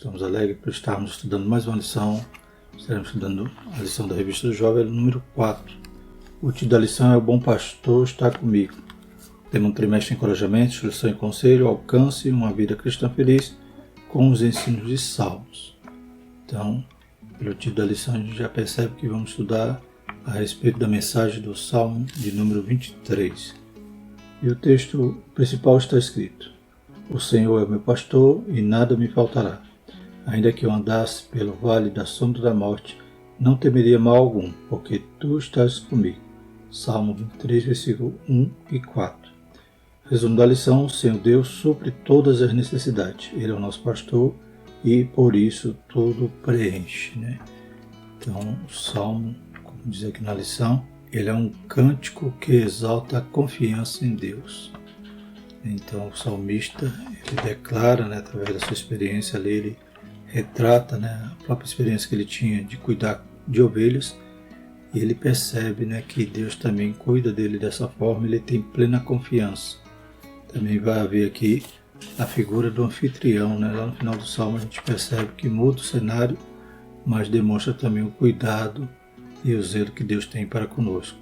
Estamos alegres por estarmos estudando mais uma lição. Estaremos estudando a lição da Revista do Jovem, número 4. O título da lição é O Bom Pastor Está Comigo. Tema um trimestre de encorajamento, instrução e conselho, alcance uma vida cristã feliz com os ensinos de Salmos. Então, pelo título da lição, a gente já percebe que vamos estudar a respeito da mensagem do Salmo de número 23. E o texto principal está escrito: O Senhor é o meu pastor e nada me faltará. Ainda que eu andasse pelo vale da sombra da morte, não temeria mal algum, porque tu estás comigo. Salmo 23, versículo 1 e 4. Resumo da lição: o Senhor Deus supre todas as necessidades. Ele é o nosso pastor e por isso tudo preenche. Então, o Salmo, como diz aqui na lição, ele é um cântico que exalta a confiança em Deus. Então, o salmista, ele declara, através da sua experiência ali, ele retrata a própria experiência que ele tinha de cuidar de ovelhas, e ele percebe que Deus também cuida dele dessa forma, ele tem plena confiança. Também vai haver aqui a figura do anfitrião, lá no final do salmo a gente percebe que muda o cenário, mas demonstra também o cuidado e o zelo que Deus tem para conosco.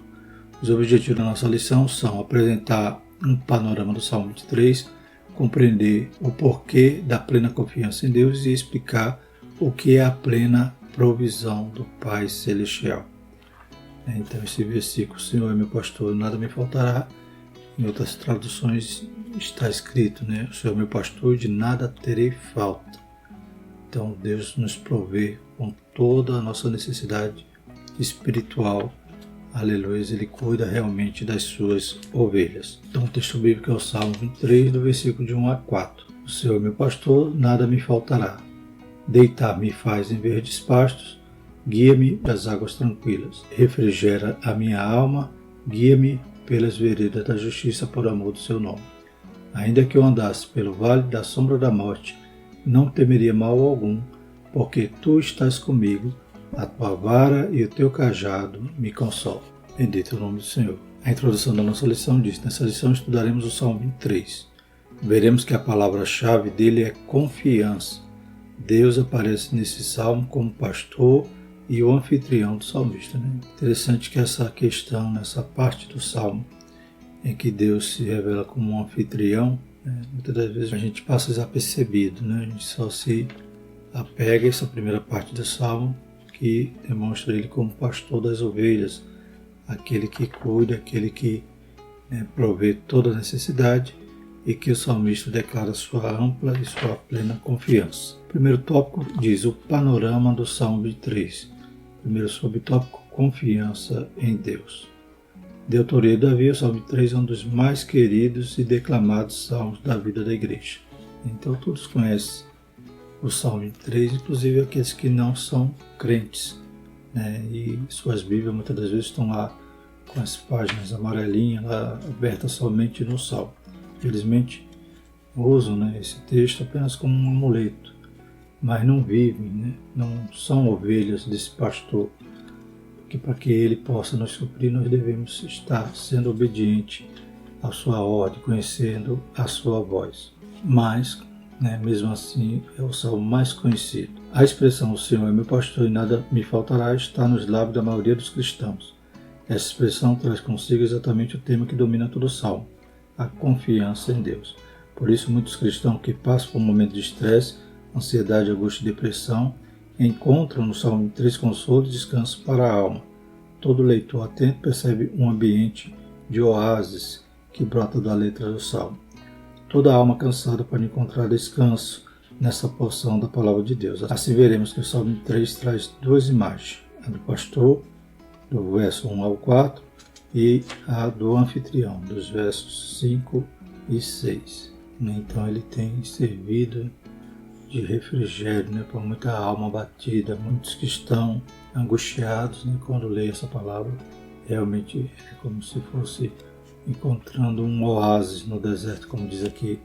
Os objetivos da nossa lição são apresentar um panorama do Salmo 23, compreender o porquê da plena confiança em Deus e explicar o que é a plena provisão do Pai Celestial. Então esse versículo, o Senhor é meu pastor, nada me faltará, em outras traduções está escrito, o Senhor é meu pastor, de nada terei falta. Então Deus nos provê com toda a nossa necessidade espiritual. Aleluia, ele cuida realmente das suas ovelhas. Então o texto bíblico é o Salmo 23, do versículo de 1 a 4. O Senhor é meu pastor, nada me faltará. Deitar-me faz em verdes pastos, guia-me às águas tranquilas. Refrigera a minha alma, guia-me pelas veredas da justiça por amor do seu nome. Ainda que eu andasse pelo vale da sombra da morte, não temeria mal algum, porque tu estás comigo. A tua vara e o teu cajado me consolam. Bendito é o nome do Senhor. A introdução da nossa lição diz: nessa lição estudaremos o Salmo 23. Veremos que a palavra-chave dele é confiança. Deus aparece nesse salmo como pastor e o anfitrião do salmista. Interessante que essa questão, nessa parte do salmo, em que Deus se revela como um anfitrião, muitas das vezes a gente passa desapercebido, a gente só se apega a essa primeira parte do salmo, que demonstra ele como pastor das ovelhas, aquele que cuida, aquele que provê toda a necessidade, e que o salmista declara sua ampla e sua plena confiança. O primeiro tópico diz o panorama do Salmo 23. Primeiro subtópico, confiança em Deus. De autoria de Davi, o Salmo 23 é um dos mais queridos e declamados salmos da vida da igreja. Então todos conhecem o Salmo 23, inclusive aqueles que não são crentes, e suas Bíblias muitas das vezes estão lá com as páginas amarelinhas lá abertas somente no Salmo. Infelizmente usam esse texto apenas como um amuleto, mas não vivem, não são ovelhas desse pastor, porque para que ele possa nos suprir nós devemos estar sendo obediente à sua ordem, conhecendo a sua voz. Mas mesmo assim é o salmo mais conhecido. A expressão "o Senhor é meu pastor e nada me faltará" está nos lábios da maioria dos cristãos. Essa expressão traz consigo exatamente o tema que domina todo o salmo: a confiança em Deus. Por isso muitos cristãos que passam por um momento de estresse, ansiedade, angústia e depressão encontram no Salmo 3 consolo e descanso para a alma. Todo leitor atento percebe um ambiente de oásis que brota da letra do salmo. Toda alma cansada pode encontrar descanso nessa porção da palavra de Deus. Assim veremos que o Salmo 3 traz duas imagens: a do pastor, do verso 1 ao 4, e a do anfitrião, dos versos 5 e 6. Então ele tem servido de refrigério para muita alma abatida, muitos que estão angustiados quando leem essa palavra. Realmente é como se fosse encontrando um oásis no deserto, como diz aqui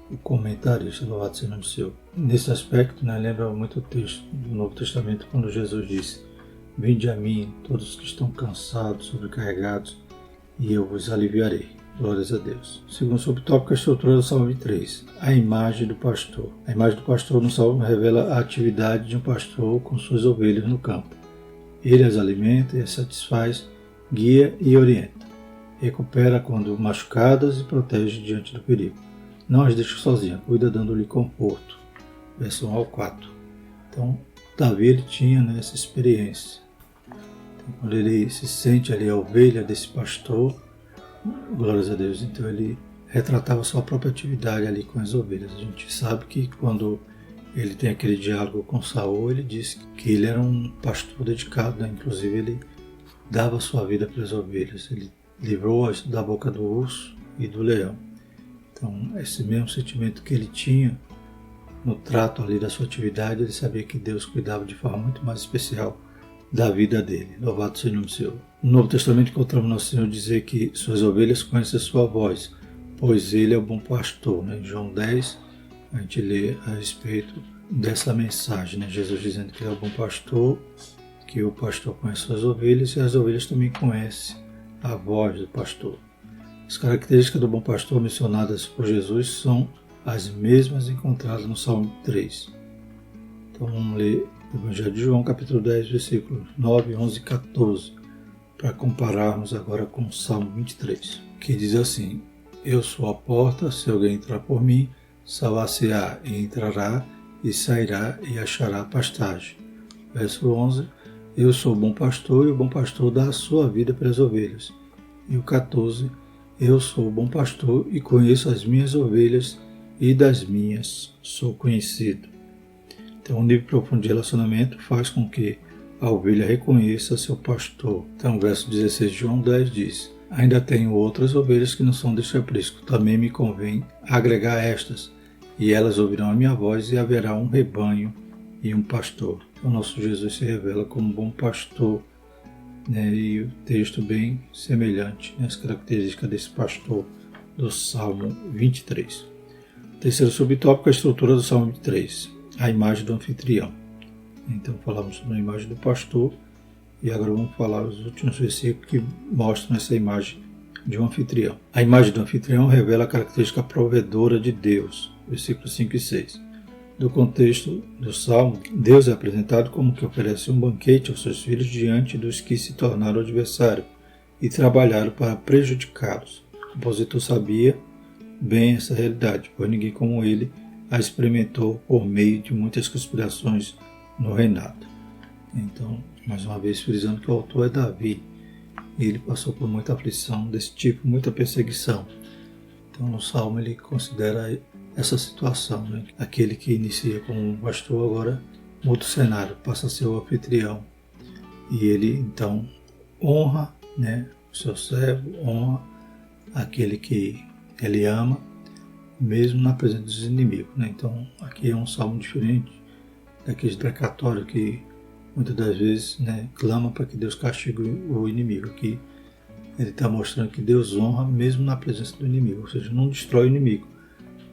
o comentarista, louvado seja o nome do Senhor. Nesse aspecto, lembra muito o texto do Novo Testamento, quando Jesus disse: Vinde a mim, todos que estão cansados, sobrecarregados, e eu vos aliviarei. Glórias a Deus. Segundo subtópico, a estrutura do Salmo 23. A imagem do pastor. A imagem do pastor no Salmo revela a atividade de um pastor com suas ovelhas no campo. Ele as alimenta e as satisfaz, guia e orienta. Recupera quando machucadas e protege diante do perigo. Não as deixa sozinhas, cuida dando-lhe conforto. Verso 1 ao 4. Então, Davi ele tinha essa experiência. Então, quando ele se sente ali a ovelha desse pastor, glórias a Deus, então ele retratava sua própria atividade ali com as ovelhas. A gente sabe que quando ele tem aquele diálogo com Saul, ele diz que ele era um pastor dedicado, inclusive ele dava sua vida pelas ovelhas, ele livrou-as da boca do urso e do leão. Então, esse mesmo sentimento que ele tinha no trato ali da sua atividade, ele sabia que Deus cuidava de forma muito mais especial da vida dele. Louvado seja o nome do Senhor. No Novo Testamento encontramos Nosso Senhor dizer que suas ovelhas conhecem a sua voz, pois ele é o bom pastor. Em João 10, a gente lê a respeito dessa mensagem, Jesus dizendo que ele é o bom pastor, que o pastor conhece suas ovelhas e as ovelhas também conhecem a voz do pastor. As características do bom pastor mencionadas por Jesus são as mesmas encontradas no Salmo 3. Então vamos ler o Evangelho de João, capítulo 10, versículos 9, 11 e 14, para compararmos agora com o Salmo 23, que diz assim: Eu sou a porta, se alguém entrar por mim, salvar-se-á e entrará, e sairá e achará pastagem. Verso 11: Eu sou o bom pastor, e o bom pastor dá a sua vida pelas ovelhas. E o 14: Eu sou o bom pastor, e conheço as minhas ovelhas, e das minhas sou conhecido. Então, um nível profundo de relacionamento faz com que a ovelha reconheça seu pastor. Então, o verso 16 de João 10 diz: Ainda tenho outras ovelhas que não são deste aprisco. Também me convém agregar estas, e elas ouvirão a minha voz, e haverá um rebanho e um pastor. O nosso Jesus se revela como bom pastor, e o texto bem semelhante às características desse pastor do Salmo 23. Terceiro subtópico, a estrutura do Salmo 23. A imagem do anfitrião. Então falamos sobre a imagem do pastor e agora vamos falar os últimos versículos que mostram essa imagem de um anfitrião. A imagem do anfitrião revela a característica provedora de Deus, versículos 5 e 6. Do contexto do Salmo, Deus é apresentado como que oferece um banquete aos seus filhos diante dos que se tornaram adversários e trabalharam para prejudicá-los. O compositor sabia bem essa realidade, pois ninguém como ele a experimentou por meio de muitas conspirações no reinado. Então, mais uma vez frisando que o autor é Davi, e ele passou por muita aflição desse tipo, muita perseguição. Então, no Salmo ele considera essa situação, aquele que inicia como um pastor agora muda o cenário, passa a ser o anfitrião, e ele então honra o seu servo, honra aquele que ele ama, mesmo na presença dos inimigos. Então, aqui é um salmo diferente daqueles precatórios que muitas das vezes clama para que Deus castigue o inimigo. Aqui ele está mostrando que Deus honra mesmo na presença do inimigo, ou seja, não destrói o inimigo,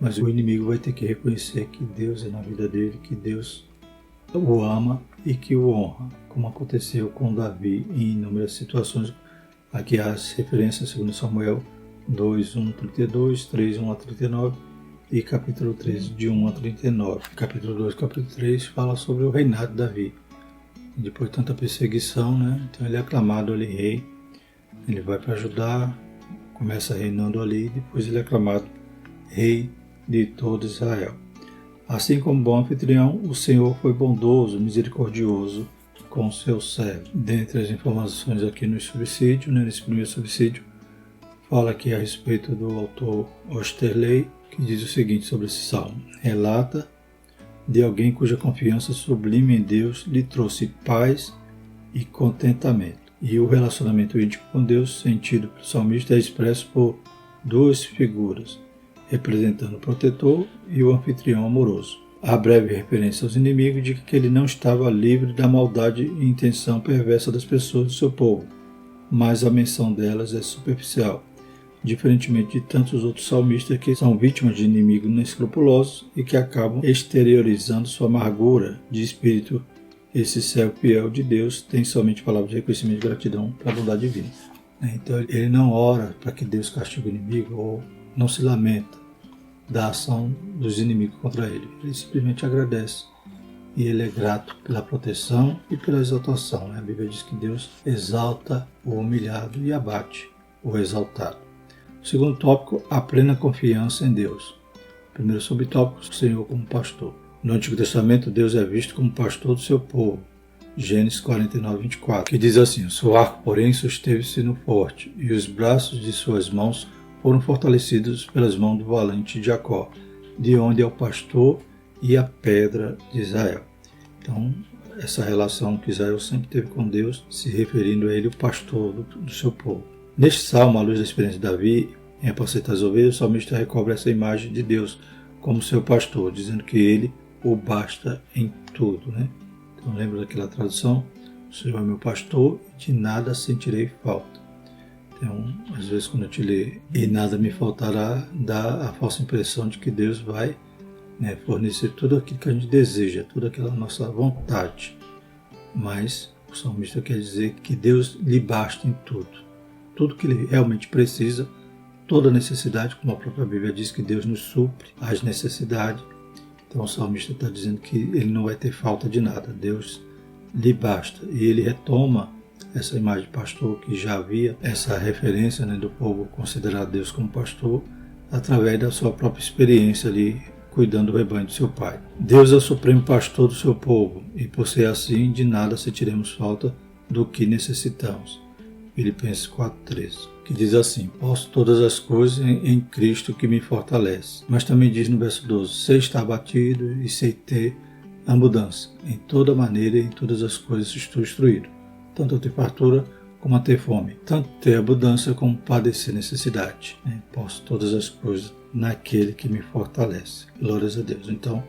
mas o inimigo vai ter que reconhecer que Deus é na vida dele, que Deus o ama e que o honra, como aconteceu com Davi em inúmeras situações. Aqui há as referências segundo Samuel 2, 1, 32, 3, 1 a 39 e capítulo 13, de 1 a 39. Capítulo 2 e capítulo 3 fala sobre o reinado de Davi. Depois de tanta perseguição, então ele é aclamado ali rei. Ele vai para Judá, começa reinando ali, depois ele é aclamado rei de todo Israel. Assim como bom anfitrião, o Senhor foi bondoso, misericordioso com seu servo. Dentre as informações aqui no subsídio, nesse primeiro subsídio, fala aqui a respeito do autor Osterley, que diz o seguinte sobre esse salmo: relata de alguém cuja confiança sublime em Deus lhe trouxe paz e contentamento. E o relacionamento íntimo com Deus, sentido pelo salmista, é expresso por duas figuras, representando o protetor e o anfitrião amoroso. A breve referência aos inimigos indica que ele não estava livre da maldade e intenção perversa das pessoas do seu povo, mas a menção delas é superficial, diferentemente de tantos outros salmistas que são vítimas de inimigos inescrupulosos e que acabam exteriorizando sua amargura de espírito. Esse servo fiel de Deus tem somente palavras de reconhecimento e gratidão para a bondade divina. né? Então ele não ora para que Deus castigue o inimigo ou não se lamenta da ação dos inimigos contra ele. Ele simplesmente agradece e ele é grato pela proteção e pela exaltação, né? A Bíblia diz que Deus exalta o humilhado e abate o exaltado. O segundo tópico, a plena confiança em Deus. Primeiro subtópico, o Senhor como pastor. No Antigo Testamento, Deus é visto como pastor do seu povo. Gênesis 49, 24, que diz assim: o seu arco, porém, susteve-se no forte, e os braços de suas mãos foram fortalecidos pelas mãos do valente Jacó, de onde é o pastor e a pedra de Israel. Então, essa relação que Israel sempre teve com Deus, se referindo a ele, o pastor do seu povo. Neste salmo, à luz da experiência de Davi, em apacentar as ovelhas, o salmista recobre essa imagem de Deus como seu pastor, dizendo que ele o basta em tudo, né? Então lembra daquela tradução? O Senhor é meu pastor e de nada sentirei falta. Então, às vezes quando a gente lê e nada me faltará, dá a falsa impressão de que Deus vai, né, fornecer tudo aquilo que a gente deseja, toda aquela nossa vontade. Mas o salmista quer dizer que Deus lhe basta em tudo. Tudo que ele realmente precisa, toda necessidade, como a própria Bíblia diz que Deus nos supre as necessidades. Então o salmista está dizendo que ele não vai ter falta de nada, Deus lhe basta. E ele retoma essa imagem de pastor que já havia, essa referência, né, do povo considerar Deus como pastor, através da sua própria experiência ali, cuidando do rebanho do seu pai. Deus é o supremo pastor do seu povo, e por ser assim, de nada sentiremos falta do que necessitamos. Filipenses 4,13, que diz assim: posso todas as coisas em Cristo que me fortalece. Mas também diz no verso 12: sei estar abatido e sei ter abundância. Em toda maneira e em todas as coisas estou instruído, tanto a ter fartura como a ter fome, tanto ter abundância como padecer necessidade. Posso todas as coisas naquele que me fortalece. Glórias a Deus. Então,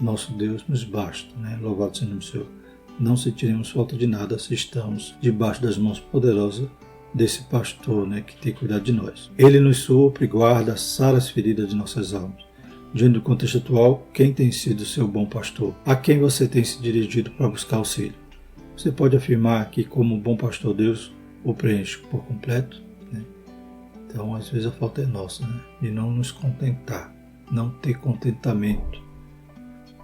nosso Deus nos basta, né? Louvado seja o nome do Senhor. Não sentiremos falta de nada se estamos debaixo das mãos poderosas desse pastor, né, que tem cuidado de nós. Ele nos supre, guarda, sara as feridas de nossas almas. Diante do contexto atual, quem tem sido seu bom pastor? A quem você tem se dirigido para buscar auxílio? Você pode afirmar que, como bom pastor, Deus o preenche por completo, né? Então, às vezes a falta é nossa, né? De não nos contentar, não ter contentamento.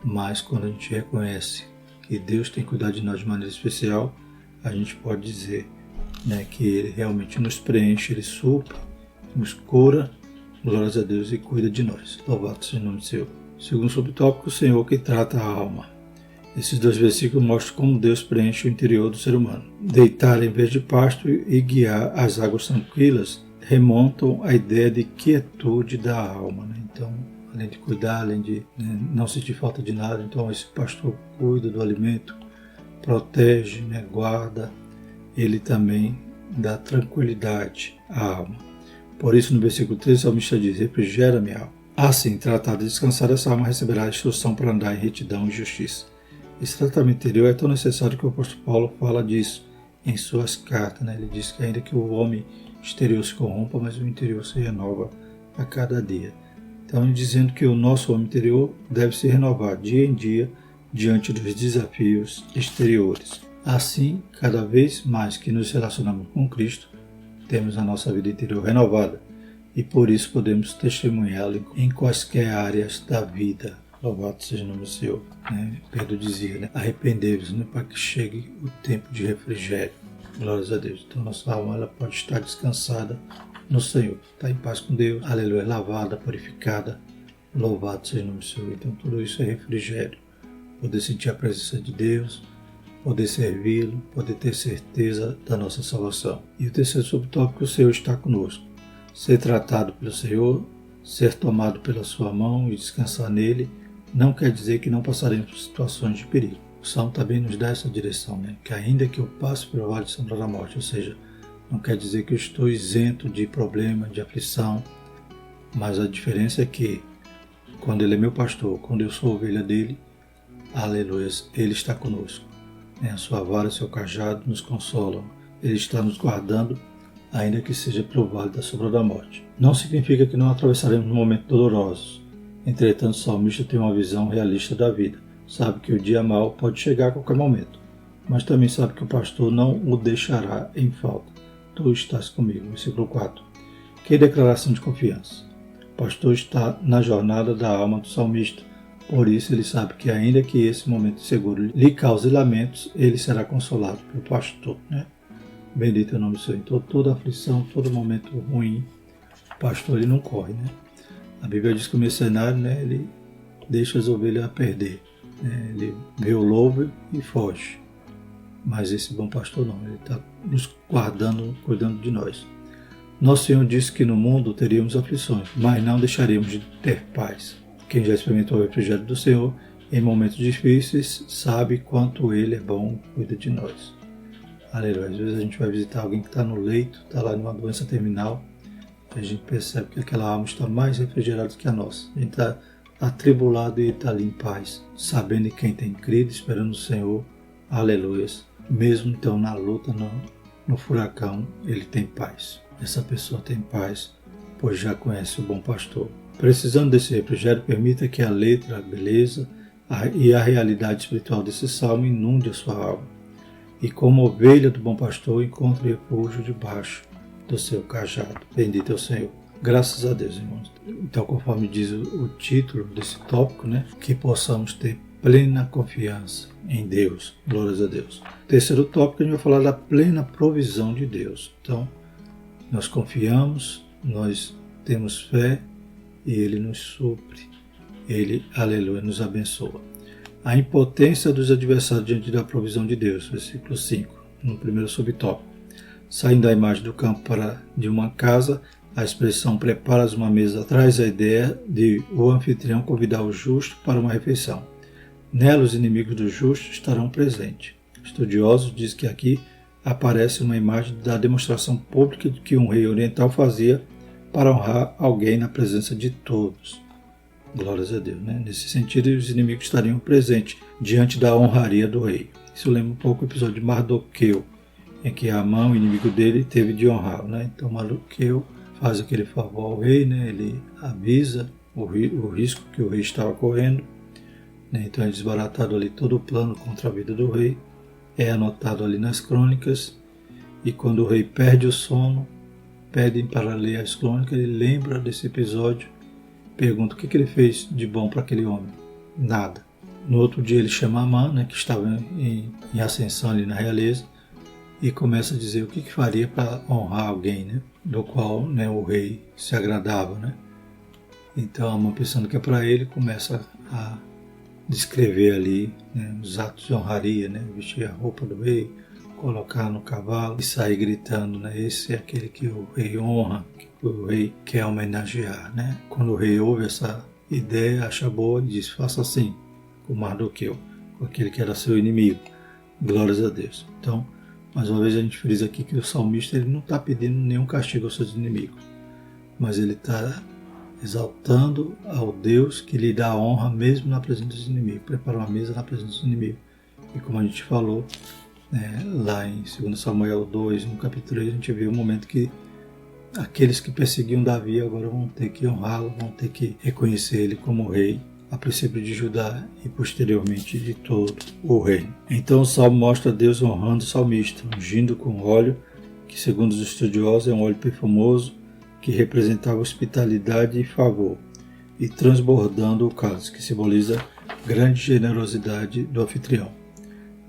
Mas quando a gente reconhece que Deus tem cuidado de nós de maneira especial, a gente pode dizer, né, que Ele realmente nos preenche, Ele supre, nos cura, glórias a Deus, e cuida de nós. Louvado seja o nome do Senhor. Segundo subtópico, o Senhor que trata a alma. Esses dois versículos mostram como Deus preenche o interior do ser humano. Deitar em vez de pasto e guiar as águas tranquilas remontam à ideia de quietude da alma, né? Então, além de cuidar, além de, né, não sentir falta de nada, então esse pastor cuida do alimento, protege, né, guarda, ele também dá tranquilidade à alma. Por isso, no versículo 13, o salmista diz: refrigera minha alma. Assim, tratada de descansar, essa alma receberá a instrução para andar em retidão e justiça. Esse tratamento interior é tão necessário que o apóstolo Paulo fala disso em suas cartas, né? Ele diz que ainda que o homem exterior se corrompa, mas o interior se renova a cada dia. Então, dizendo que o nosso homem interior deve se renovar dia em dia diante dos desafios exteriores. Assim, cada vez mais que nos relacionamos com Cristo, temos a nossa vida interior renovada e por isso podemos testemunhá-lo em quaisquer áreas da vida. Louvado seja o nome do Senhor. Pedro dizia, né? Arrependei-vos, né, para que chegue o tempo de refrigério. Glórias a Deus. Então, nossa alma ela pode estar descansada no Senhor, está em paz com Deus, aleluia, lavada, purificada, louvado seja o nome do Senhor. Então tudo isso é refrigério, poder sentir a presença de Deus, poder servi-lo, poder ter certeza da nossa salvação. E o terceiro subtópico, o Senhor está conosco. Ser tratado pelo Senhor, ser tomado pela sua mão e descansar nele, não quer dizer que não passaremos por situações de perigo. O Salmo também nos dá essa direção, né? Que ainda que eu passe pelo vale de sombra da morte, ou seja, não quer dizer que eu estou isento de problema, de aflição, mas a diferença é que quando Ele é meu pastor, quando eu sou ovelha dele, aleluia, Ele está conosco. A sua vara e seu cajado nos consolam. Ele está nos guardando, ainda que seja pelo vale da sombra da morte. Não significa que não atravessaremos momentos dolorosos. Entretanto, o salmista tem uma visão realista da vida. Sabe que o dia mau pode chegar a qualquer momento, mas também sabe que o pastor não o deixará em falta. tu estás comigo. Versículo 4. Que declaração de confiança. O pastor está na jornada da alma do salmista. Por isso ele sabe que ainda que esse momento seguro lhe cause lamentos, ele será consolado pelo pastor, né? Bendito é o nome do Senhor. Então toda aflição, todo momento ruim, o pastor ele não corre, né? A Bíblia diz que o mercenário, né, ele deixa as ovelhas perder, né? Ele vê o lobo e foge. Mas esse bom pastor não, ele está nos guardando, cuidando de nós. Nosso Senhor disse que no mundo teríamos aflições, mas não deixaríamos de ter paz. Quem já experimentou o refrigério do Senhor em momentos difíceis sabe quanto Ele é bom, cuida de nós. Aleluia. Às vezes a gente vai visitar alguém que está no leito, está lá numa doença terminal, e a gente percebe que aquela alma está mais refrigerada que a nossa. A gente está atribulado e ele está ali em paz, sabendo quem tem crido, esperando o Senhor. Aleluia. Mesmo então na luta, no furacão, ele tem paz. Essa pessoa tem paz, pois já conhece o bom pastor. Precisando desse refrigério, permita que a letra, a beleza e a realidade espiritual desse salmo inunde a sua alma. E como ovelha do bom pastor, encontre refúgio debaixo do seu cajado. Bendito é o Senhor. Graças a Deus, irmãos. Então, conforme diz o título desse tópico, né, que possamos ter plena confiança em Deus. Glórias a Deus. Terceiro tópico, a gente vai falar da plena provisão de Deus. Então, nós confiamos, nós temos fé e Ele nos supre. Ele, aleluia, nos abençoa. A impotência dos adversários diante da provisão de Deus. Versículo 5, no primeiro subtópico. Saindo da imagem do campo para de uma casa, a expressão preparas uma mesa traz a ideia de o anfitrião convidar o justo para uma refeição. Nela os inimigos do justo estarão presentes. Estudiosos dizem que aqui aparece uma imagem da demonstração pública que um rei oriental fazia para honrar alguém na presença de todos. Glórias a Deus, né? Nesse sentido, os inimigos estariam presentes diante da honraria do rei. Isso lembra um pouco o episódio de Mardoqueu, em que Amã, o inimigo dele, teve de honrá-lo, né? Então Mardoqueu faz aquele favor ao rei, né? Ele avisa o risco que o rei estava correndo, né? Então é desbaratado ali todo o plano contra a vida do rei, é anotado ali nas crônicas, e quando o rei perde o sono, pedem para ler as crônicas, ele lembra desse episódio, pergunta o que ele fez de bom para aquele homem. Nada. No outro dia ele chama Amã, né, que estava em ascensão ali na realeza, e começa a dizer o que faria para honrar alguém, né, do qual, né, o rei se agradava, né. Então Amã, pensando que é para ele, começa a descrever ali, né, os atos de honraria, né, vestir a roupa do rei, colocar no cavalo e sair gritando, né, esse é aquele que o rei honra, que o rei quer homenagear, né. Quando o rei ouve essa ideia, acha boa e diz, faça assim com Mardoqueu, com aquele que era seu inimigo. Glórias a Deus. Então, mais uma vez a gente frisa aqui que o salmista ele não está pedindo nenhum castigo aos seus inimigos, mas ele está exaltando ao Deus que lhe dá honra mesmo na presença dos inimigos, prepara uma mesa na presença dos inimigos. E como a gente falou, né, lá em 2 Samuel 2, no capítulo 3, a gente vê o momento que aqueles que perseguiam Davi agora vão ter que honrá-lo, vão ter que reconhecer ele como rei, a princípio de Judá e posteriormente de todo o reino. Então o salmo mostra Deus honrando o salmista, ungindo com óleo, que segundo os estudiosos é um óleo perfumoso, que representava hospitalidade e favor, e transbordando o cálice, que simboliza grande generosidade do anfitrião.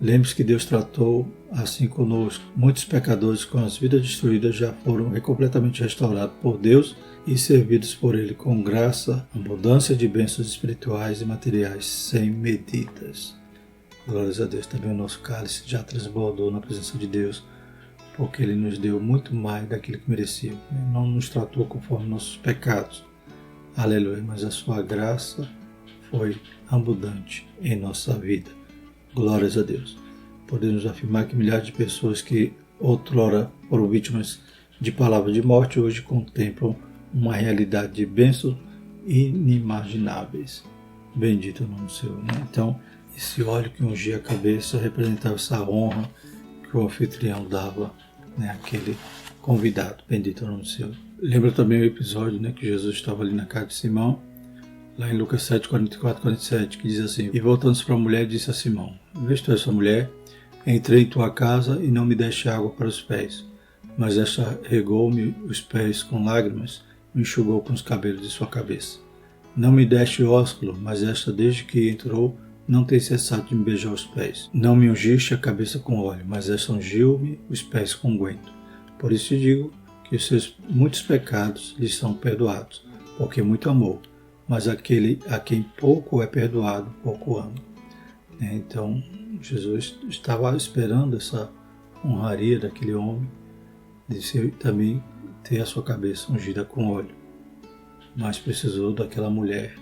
Lembre-se que Deus tratou assim conosco. Muitos pecadores com as vidas destruídas já foram completamente restaurados por Deus e servidos por Ele com graça, abundância de bênçãos espirituais e materiais sem medidas. Glórias a Deus. Também o nosso cálice já transbordou na presença de Deus, porque Ele nos deu muito mais daquilo que merecíamos. Não nos tratou conforme nossos pecados. Aleluia. Mas a sua graça foi abundante em nossa vida. Glórias a Deus. Podemos afirmar que milhares de pessoas que outrora foram vítimas de palavras de morte hoje contemplam uma realidade de bênçãos inimagináveis. Bendito é o nome do Senhor. Né? Então, esse óleo que ungia a cabeça representava essa honra que o anfitrião dava, né, àquele convidado. Bendito é o nome do Senhor. Lembra também o episódio, né, que Jesus estava ali na casa de Simão, lá em Lucas 7, 44, 47, que diz assim, e voltando-se para a mulher, disse a Simão, vês tu essa mulher? Entrei em tua casa e não me deste água para os pés, mas esta regou-me os pés com lágrimas, me enxugou com os cabelos de sua cabeça. Não me deste ósculo, mas esta, desde que entrou, não tem cessado de me beijar os pés. Não me ungiste a cabeça com óleo, mas esta ungiu-me os pés com unguento. Por isso te digo que os seus muitos pecados lhes são perdoados, porque muito amou, mas aquele a quem pouco é perdoado, pouco ama. Então, Jesus estava esperando essa honraria daquele homem, de também ter a sua cabeça ungida com óleo, mas precisou daquela mulher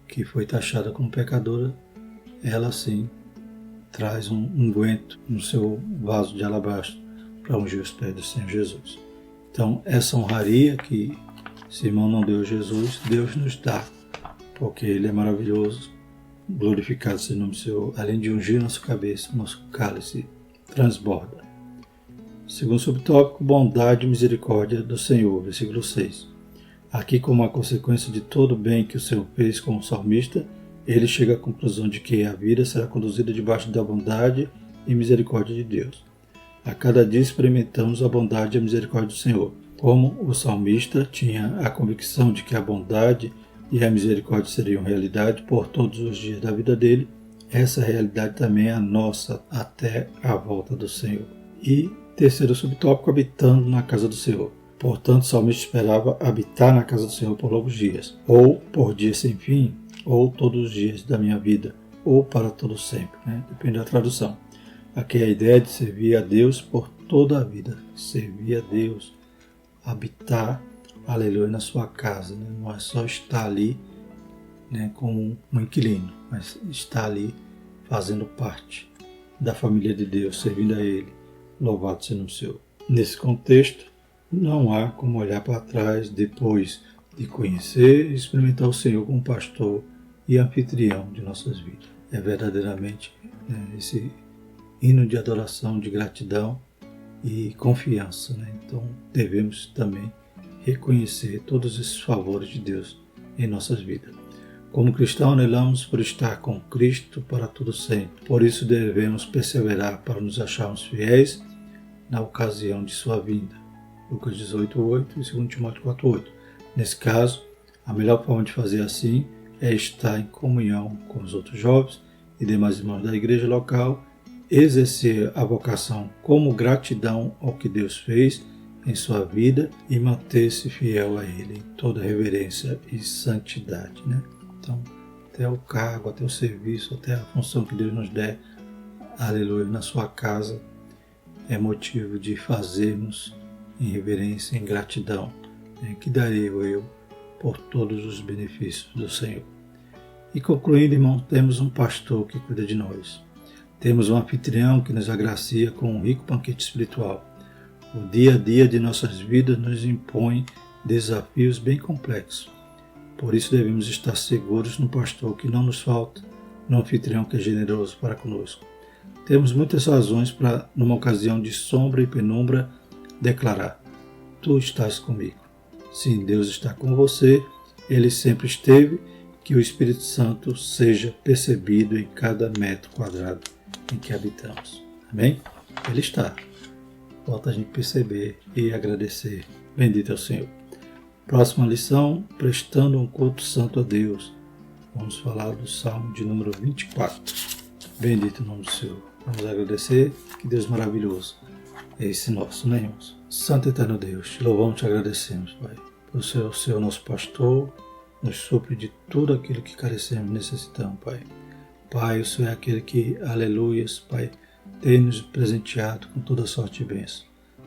que foi taxada como pecadora. Ela sim traz um unguento no seu vaso de alabastro para ungir os pés do Senhor Jesus. Então, essa honraria que esse irmão não deu a Jesus, Deus nos dá, porque Ele é maravilhoso. Glorificado seja o nome do Senhor. Além de ungir nossa cabeça, nosso cálice transborda. Segundo subtópico, bondade e misericórdia do Senhor, versículo 6. Aqui, como a consequência de todo o bem que o Senhor fez como salmista, ele chega à conclusão de que a vida será conduzida debaixo da bondade e misericórdia de Deus. A cada dia experimentamos a bondade e a misericórdia do Senhor. Como o salmista tinha a convicção de que a bondade e a misericórdia seriam realidade por todos os dias da vida dele, essa realidade também é a nossa até a volta do Senhor. E terceiro subtópico, habitando na casa do Senhor. Portanto, o salmista esperava habitar na casa do Senhor por longos dias, ou por dias sem fim, ou todos os dias da minha vida, ou para todo sempre, Depende da tradução. Aqui é a ideia de servir a Deus por toda a vida, servir a Deus, habitar, aleluia, na sua casa, Não é só estar ali, como um inquilino, mas estar ali fazendo parte da família de Deus, servindo a Ele. Louvado seja o Senhor. Nesse contexto, não há como olhar para trás depois de conhecer e experimentar o Senhor como pastor e anfitrião de nossas vidas. É verdadeiramente esse hino de adoração, de gratidão e confiança. Então devemos também reconhecer todos esses favores de Deus em nossas vidas. Como cristãos, anelamos por estar com Cristo para todo sempre. Por isso devemos perseverar para nos acharmos fiéis na ocasião de sua vinda. Lucas 18:8 e 2 Timóteo 4:8. Nesse caso, a melhor forma de fazer assim é estar em comunhão com os outros jovens e demais irmãos da igreja local, exercer a vocação como gratidão ao que Deus fez em sua vida e manter-se fiel a Ele em toda reverência e santidade. Então, até o cargo, até o serviço, até a função que Deus nos der, aleluia, na sua casa, é motivo de fazermos em reverência, em gratidão, que darei eu por todos os benefícios do Senhor. E concluindo, irmão, temos um pastor que cuida de nós. Temos um anfitrião que nos agracia com um rico banquete espiritual. O dia a dia de nossas vidas nos impõe desafios bem complexos. Por isso devemos estar seguros no pastor que não nos falta, no anfitrião que é generoso para conosco. Temos muitas razões para, numa ocasião de sombra e penumbra, declarar: Tu estás comigo. Sim, Deus está com você, Ele sempre esteve, que o Espírito Santo seja percebido em cada metro quadrado em que habitamos. Amém? Ele está. Falta a gente perceber e agradecer. Bendito é o Senhor. Próxima lição, prestando um culto santo a Deus. Vamos falar do Salmo de número 24. Bendito o nome do Senhor. Vamos agradecer, que Deus maravilhoso é esse nosso, irmãos? Santo e eterno Deus, te louvamos e te agradecemos, Pai, por ser o Senhor nosso pastor, nos supre de tudo aquilo que carecemos e necessitamos, Pai. Pai, o Senhor é aquele que, aleluias, Pai, tem nos presenteado com toda sorte de bênção.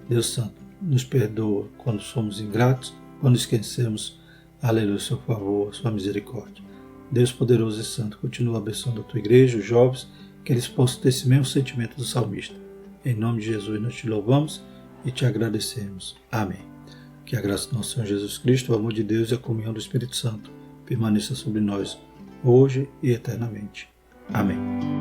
Deus Santo, nos perdoa quando somos ingratos, quando esquecemos, aleluia, o seu favor, a sua misericórdia. Deus poderoso e santo, continua abençoando a tua igreja, os jovens, que eles possam ter esse mesmo sentimento do salmista. Em nome de Jesus, nós te louvamos e te agradecemos. Amém. Que a graça do nosso Senhor Jesus Cristo, o amor de Deus e a comunhão do Espírito Santo permaneça sobre nós, hoje e eternamente. Amém.